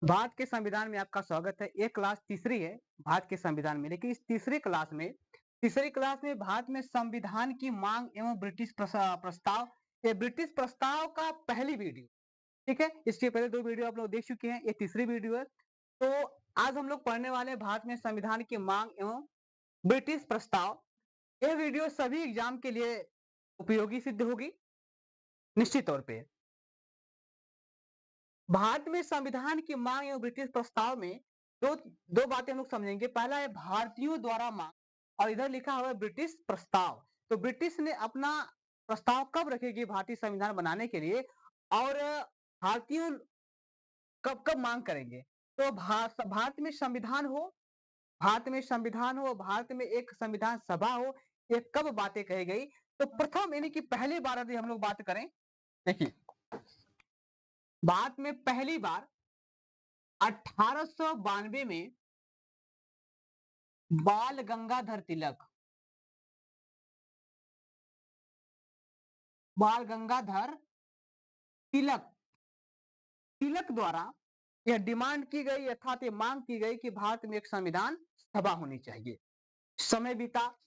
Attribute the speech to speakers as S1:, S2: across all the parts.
S1: भारत के संविधान में आपका स्वागत है। ये क्लास तीसरी है भारत के संविधान में, लेकिन इस तीसरी क्लास में भारत में संविधान की मांग एवं प्रस्ताव, ये ब्रिटिश प्रस्ताव का पहली वीडियो, ठीक है। इसके पहले दो वीडियो आप लोग देख चुके हैं, ये तीसरी वीडियो है। तो आज हम लोग पढ़ने वाले हैं भारत में संविधान की मांग एवं ब्रिटिश प्रस्ताव। ये वीडियो सभी एग्जाम के लिए उपयोगी सिद्ध होगी निश्चित तौर पे। भारत में संविधान की मांग एवं ब्रिटिश प्रस्ताव में दो दो बातें हम लोग समझेंगे। पहला है भारतीयों द्वारा मांग, और इधर लिखा हुआ है ब्रिटिश प्रस्ताव। तो ब्रिटिश ने अपना प्रस्ताव कब रखेगी भारतीय संविधान बनाने के लिए, और भारतीयों कब कब मांग करेंगे। तो भारत में संविधान हो, भारत में एक संविधान सभा हो, ये कब बातें कही गई। तो प्रथम यानी कि पहली बार यदि हम लोग बात करें, देखिए भारत में पहली बार 1892 में बाल गंगाधर तिलक बाल गंगाधर तिलक तिलक द्वारा यह डिमांड की गई, अर्थात ये मांग की गई कि भारत में एक संविधान सभा होनी चाहिए। समय बीता,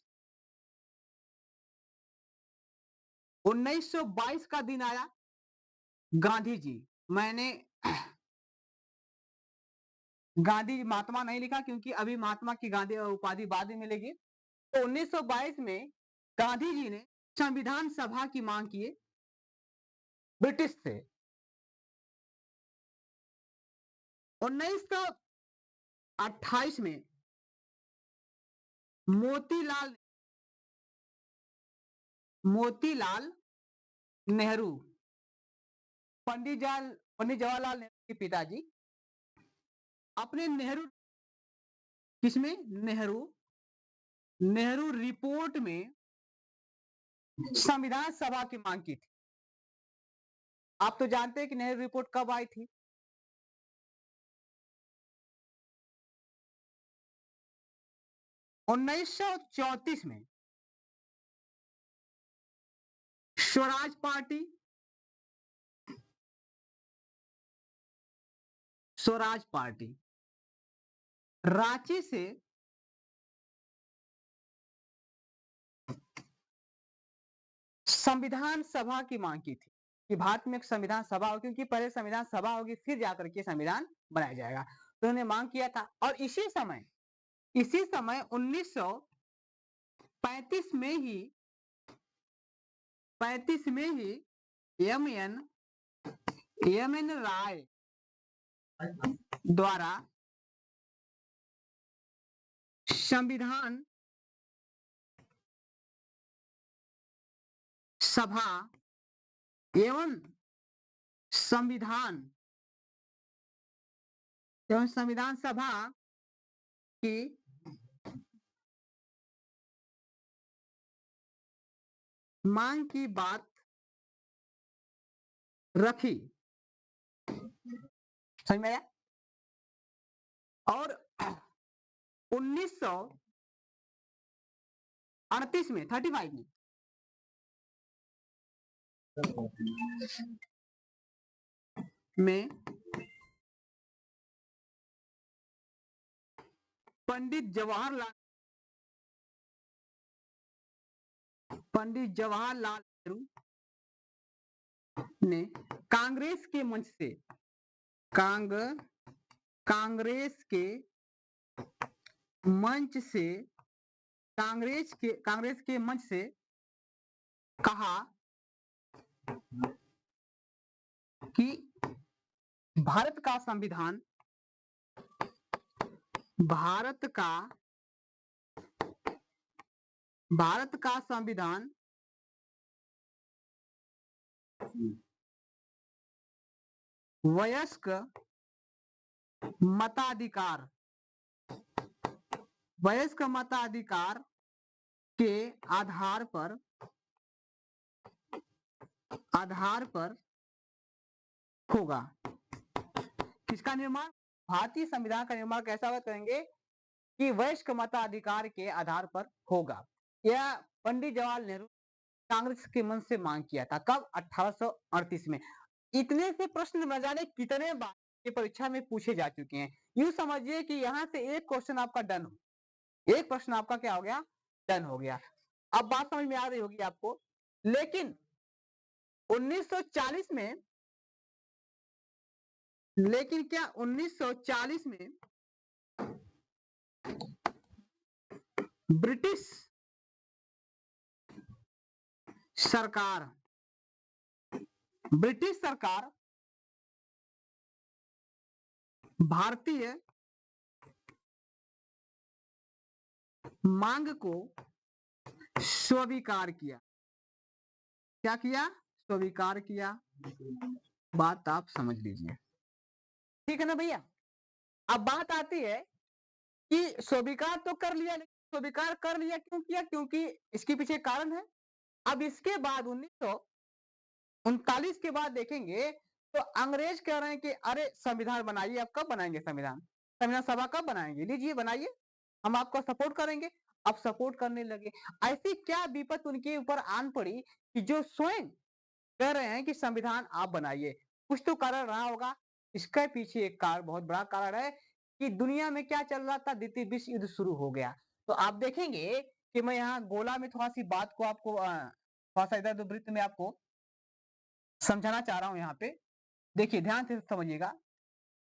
S1: 1922 का दिन आया। गांधी जी, मैंने गांधी महात्मा नहीं लिखा क्योंकि अभी महात्मा की गांधी उपाधि बाद में मिलेगी। तो 1922 में गांधी जी ने संविधान सभा की मांग की ब्रिटिश से। 1928 में मोतीलाल मोतीलाल नेहरू, पंडित जवाहरलाल नेहरू के पिताजी, अपने नेहरू किसमें नेहरू नेहरू रिपोर्ट में संविधान सभा की मांग की थी। आप तो जानते हैं कि नेहरू रिपोर्ट कब आई थी। 1934 में स्वराज पार्टी रांची से संविधान सभा की मांग की थी कि भारत में एक संविधान सभा हो, क्योंकि पहले संविधान सभा होगी फिर जाकर के संविधान बनाया जाएगा। तो उन्होंने मांग किया था। और इसी समय 1935 में ही एम एन राय द्वारा संविधान सभा एवं संविधान सभा की मांग की बात रखी। समझ में आया। और 1938 में 35 में पंडित जवाहरलाल नेहरू ने कांग्रेस के मंच से कांग्रेस के मंच से कहा कि भारत का संविधान वयस्क मताधिकार के आधार पर होगा। किसका निर्माण? भारतीय संविधान का निर्माण कैसा करेंगे कि वयस्क मताधिकार के आधार पर होगा। यह पंडित जवाहरलाल नेहरू कांग्रेस के मन से मांग किया था। कब? 1838 में। इतने से प्रश्न न जाने कितने बार की परीक्षा में पूछे जा चुके हैं। यूं समझिए कि यहाँ से एक क्वेश्चन आपका डन हो, एक प्रश्न आपका क्या हो गया, डन हो गया। अब बात समझ में आ रही होगी आपको। लेकिन 1940 में, लेकिन क्या 1940 में ब्रिटिश सरकार, ब्रिटिश सरकार भारतीय मांग को स्वीकार किया। क्या किया, स्वीकार किया। बात आप समझ लीजिए, ठीक है ना भैया। अब बात आती है कि स्वीकार तो कर लिया, लेकिन स्वीकार कर लिया क्यों किया, क्योंकि इसके पीछे कारण है। अब इसके बाद 1939 के बाद देखेंगे तो अंग्रेज कह रहे हैं कि अरे संविधान बनाइए। अब कब बनाएंगे संविधान, संविधान सभा कब बनाएंगे, लीजिए बनाइए, हम आपको सपोर्ट करेंगे। अब सपोर्ट करने लगे। ऐसी क्या विपत उनके ऊपर आन पड़ी कि जो स्वयं कह रहे हैं कि संविधान आप बनाइए। कुछ तो कारण रहा होगा। इसके पीछे एक कारण, बहुत बड़ा कारण है कि दुनिया में क्या चल रहा था, द्वितीय विश्व युद्ध शुरू हो गया। तो आप देखेंगे कि मैं यहाँ गोला में थोड़ा सी बात को आपको थोड़ा सा इधर वृत्त में आपको समझाना चाह रहा हूं। यहाँ पे देखिए, ध्यान से समझिएगा।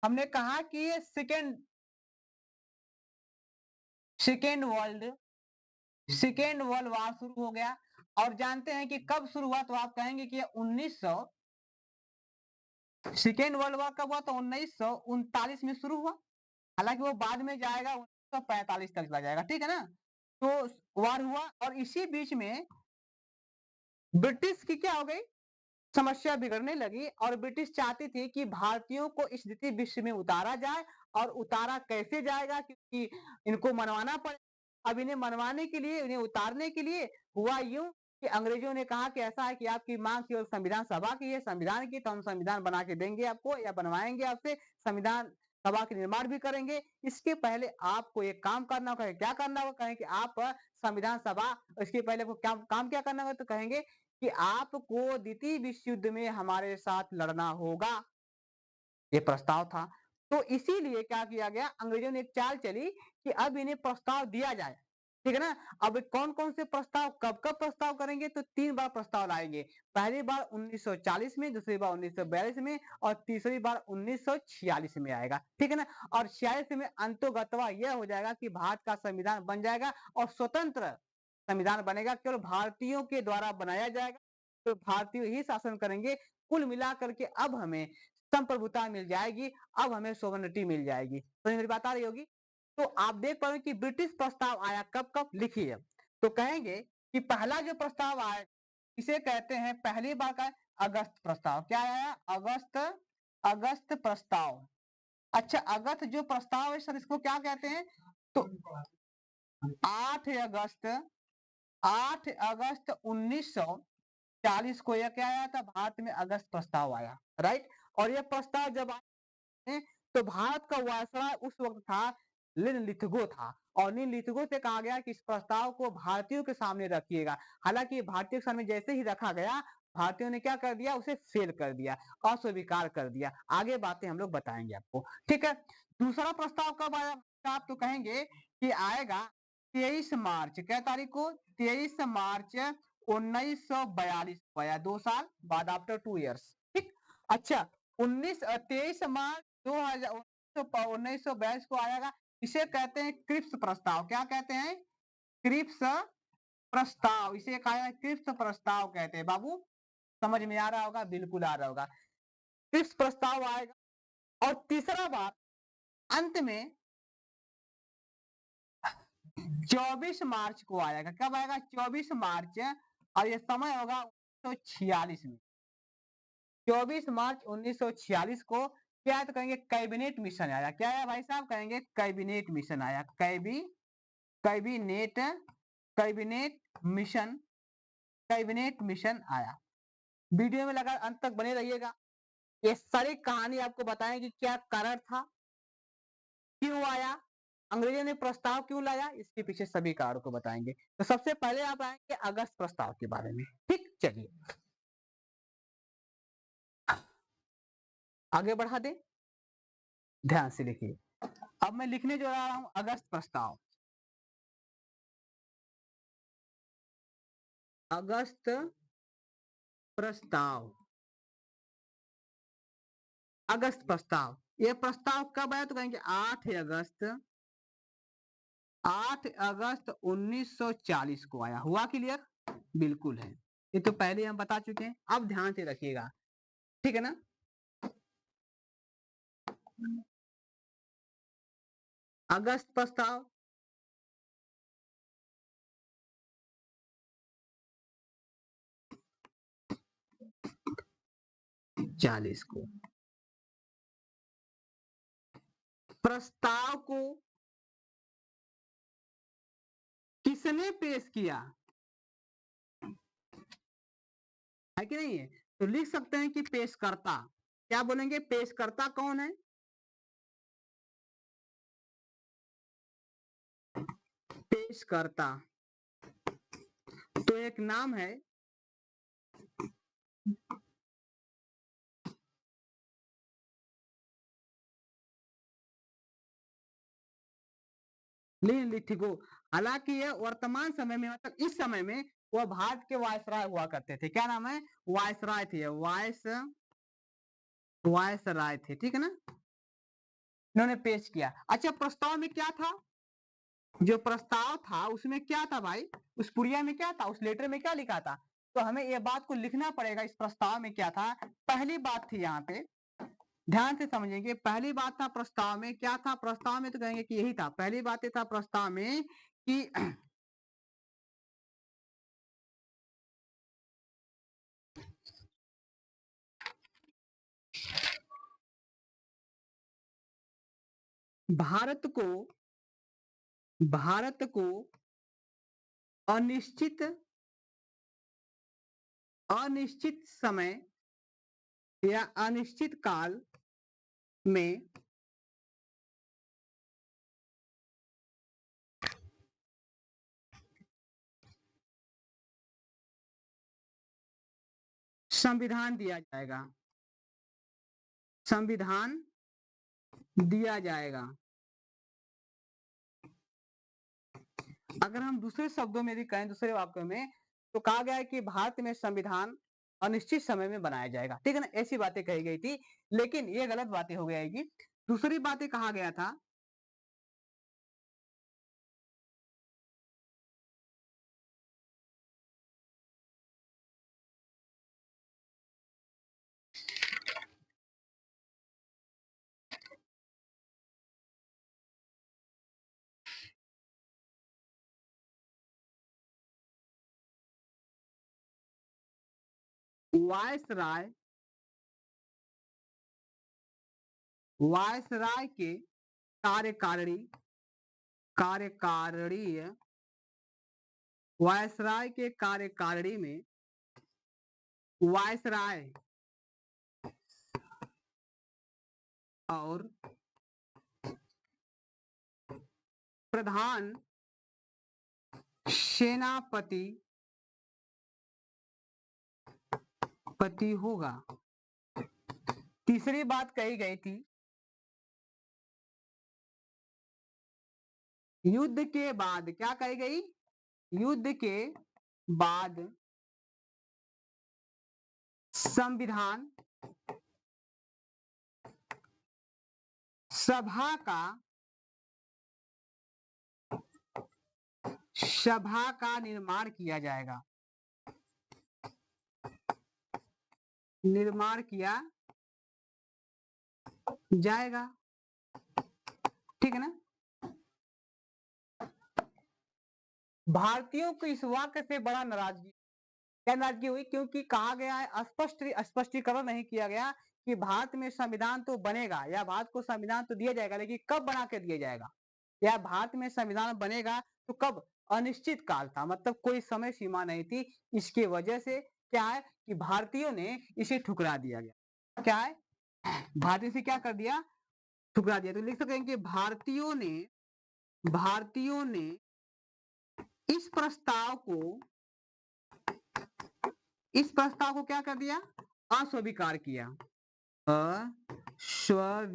S1: हमने कहा कि ये सेकेंड वर्ल्ड वार शुरू हो गया। और जानते हैं कि कब शुरू हुआ, तो आप कहेंगे कि 1900, सेकेंड वर्ल्ड वार कब हुआ, तो 1939 में शुरू हुआ। हालांकि वो बाद में जाएगा, 1945 तक चला जाएगा, ठीक है ना। तो वार हुआ और इसी बीच में ब्रिटिश की क्या हो गई, समस्या बिगड़ने लगी। और ब्रिटिश चाहती थी कि भारतीयों को इस द्वितीय विश्व में उतारा जाए। और उतारा कैसे जाएगा, क्योंकि इनको मनवाना पड़े। अब इन्हें मनवाने के लिए, इन्हें उतारने के लिए हुआ यूं कि अंग्रेजों ने कहा कि ऐसा है कि आपकी मांग केवल संविधान सभा की है, संविधान की, तो हम संविधान बना के देंगे आपको, या बनवाएंगे आपसे, संविधान सभा के निर्माण भी करेंगे। इसके पहले आपको एक काम करना होगा। क्या करना होगा, कहें कि आप संविधान सभा, इसके पहले आपको क्या काम, क्या करना होगा, तो कहेंगे कि आपको द्वितीय विश्व युद्ध में हमारे साथ लड़ना होगा। ये प्रस्ताव था। तो इसीलिए क्या किया गया, अंग्रेजों ने एक चाल चली कि अब इन्हें प्रस्ताव दिया जाए, ठीक है ना। अब कौन कौन से प्रस्ताव, कब कब प्रस्ताव करेंगे, तो 3 बार प्रस्ताव लाएंगे। पहली बार 1940 में, दूसरी बार 1942 में, और तीसरी बार 1946 में आएगा, ठीक है ना। और 46 में अंतोगतवा यह हो जाएगा कि भारत का संविधान बन जाएगा और स्वतंत्र संविधान बनेगा, केवल भारतीयों के द्वारा बनाया जाएगा। तो भारतीय ही शासन करेंगे। कुल मिलाकर के अब हमें संप्रभुता मिल जाएगी, अब हमें सोवरेनिटी मिल जाएगी। तो मेरी बात आ रही होगी। तो आप देख पा रहे कि ब्रिटिश प्रस्ताव आया कब कब, लिखिए। तो कहेंगे कि पहला जो प्रस्ताव आया, इसे कहते हैं पहली बार का अगस्त प्रस्ताव। क्या आया, अगस्त, अगस्त प्रस्ताव। अच्छा, अगस्त जो प्रस्ताव है सर, इसको क्या कहते हैं, तो 8 अगस्त, 8 अगस्त 1940 को यह क्या आया था, भारत में अगस्त प्रस्ताव आया, राइट। और यह प्रस्ताव जब आए तो भारत का वायसराय उस वक्त था लिथगो था। और लिथगो से कहा गया कि इस प्रस्ताव को भारतीयों के सामने रखिएगा। हालांकि भारतीयों के सामने जैसे ही रखा गया, भारतीयों ने क्या कर दिया, उसे फेल कर दिया, अस्वीकार कर दिया। आगे बातें हम लोग बताएंगे आपको, ठीक है। दूसरा प्रस्ताव कब आया, आप तो कहेंगे कि आएगा 23 मार्च, क्या तारीख को, 23 मार्च 1942 को आया, 2 साल बाद, आफ्टर 2 इयर्स, ठीक। अच्छा, 23 मार्च 1942 को आएगा। इसे कहते हैं क्रिप्स प्रस्ताव। क्या कहते हैं, क्रिप्स प्रस्ताव। इसे कहा है क्रिप्स प्रस्ताव कहते हैं। बाबू समझ में आ रहा होगा, बिल्कुल आ रहा होगा। क्रिप्स प्रस्ताव आएगा। और तीसरा बार अंत में 24 मार्च को आएगा। कब आएगा, 24 मार्च। और यह समय होगा 1946 में, 24 मार्च 1946 को। क्या है, तो कहेंगे कैबिनेट मिशन आया। क्या है भाई साहब, कहेंगे कैबिनेट मिशन आया। Cabinet, cabinet mission, cabinet mission आया। वीडियो में लगा अंत तक बने रहिएगा। ये सारी कहानी आपको बताएंगे क्या कारण था, क्यों आया, अंग्रेजों ने प्रस्ताव क्यों लाया, इसके पीछे सभी कारणों को बताएंगे। तो सबसे पहले आप आएंगे अगस्त प्रस्ताव के बारे में, ठीक। चलिए आगे बढ़ा दें। ध्यान से लिखिए। अब मैं लिखने जो आ रहा हूं अगस्त प्रस्ताव। अगस्त प्रस्ताव। अगस्त प्रस्ताव, ये प्रस्ताव कब आया तो कहेंगे 8 अगस्त 1940 को आया। हुआ क्लियर? बिल्कुल है, ये तो पहले हम बता चुके हैं। अब ध्यान से रखिएगा, ठीक है ना। अगस्त प्रस्ताव, चालीस को। प्रस्ताव को किसने पेश किया है कि नहीं है? तो लिख सकते हैं कि पेशकर्ता। क्या बोलेंगे? पेशकर्ता कौन है? पेशकर्ता तो एक नाम है, ठीक हो। हालांकि ये वर्तमान समय में, मतलब इस समय में वह भारत के वायसराय हुआ करते थे। क्या नाम है? वायसराय थे, वायसराय थे, ठीक है ना। इन्होंने पेश किया। अच्छा, प्रस्ताव में क्या था? जो प्रस्ताव था उसमें क्या था भाई? उस पुड़िया में क्या था? उस लेटर में क्या लिखा था? तो हमें यह बात को लिखना पड़ेगा, इस प्रस्ताव में क्या था। पहली बात थी यहाँ पे, ध्यान से समझेंगे। पहली बात था प्रस्ताव में, क्या था प्रस्ताव में? तो कहेंगे कि यही था। पहली बात ये था प्रस्ताव में कि भारत को अनिश्चित अनिश्चित समय या अनिश्चित काल में संविधान दिया जाएगा। संविधान दिया जाएगा। अगर हम दूसरे शब्दों में भी कहें, दूसरे वाक्यों में, तो कहा गया है कि भारत में संविधान अनिश्चित समय में बनाया जाएगा, ठीक है ना। ऐसी बातें कही गई थी, लेकिन ये गलत बातें हो जाएगी। दूसरी बातें कहा गया था वायसराय वायसराय के कार्यकारिणी कार्यकारिणी वायसराय के कार्यकारिणी में वायसराय और प्रधान सेनापति पति होगा। तीसरी बात कही गई थी, युद्ध के बाद, क्या कही गई? युद्ध के बाद संविधान सभा का निर्माण किया जाएगा। निर्माण किया जाएगा, ठीक है ना। भारतीयों को इस वाक्य से बड़ा नाराजगी, क्या नाराजगी हुई? क्योंकि कहा गया है, स्पष्टीकरण नहीं किया गया कि भारत में संविधान तो बनेगा, या भारत को संविधान तो दिया जाएगा, लेकिन कब बना के दिया जाएगा, या भारत में संविधान बनेगा तो कब? अनिश्चित काल था, मतलब कोई समय सीमा नहीं थी। इसकी वजह से क्या है कि भारतीयों ने इसे ठुकरा दिया गया। क्या है? भारतीय से क्या कर दिया? ठुकरा दिया। तो लिख सकते हैं कि भारतीयों ने इस प्रस्ताव को क्या कर दिया? अस्वीकार किया। अस्वीकार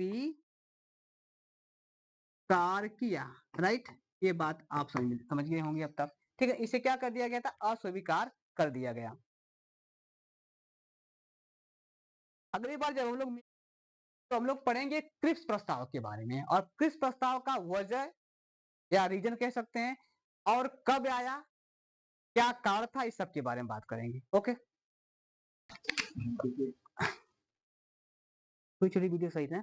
S1: स्वीकार किया, राइट। ये बात आप समझ गए होंगे अब तक, ठीक है। इसे क्या कर दिया गया था, अस्वीकार कर दिया गया। अगली बार जब हम लोग तो हम लोग पढ़ेंगे क्रिप्स प्रस्ताव के बारे में, और क्रिप्स प्रस्ताव का वजह या रीजन कह सकते हैं, और कब आया, क्या कारण था, इस सब के बारे में बात करेंगे। ओके, कोई छोटी वीडियो सही है।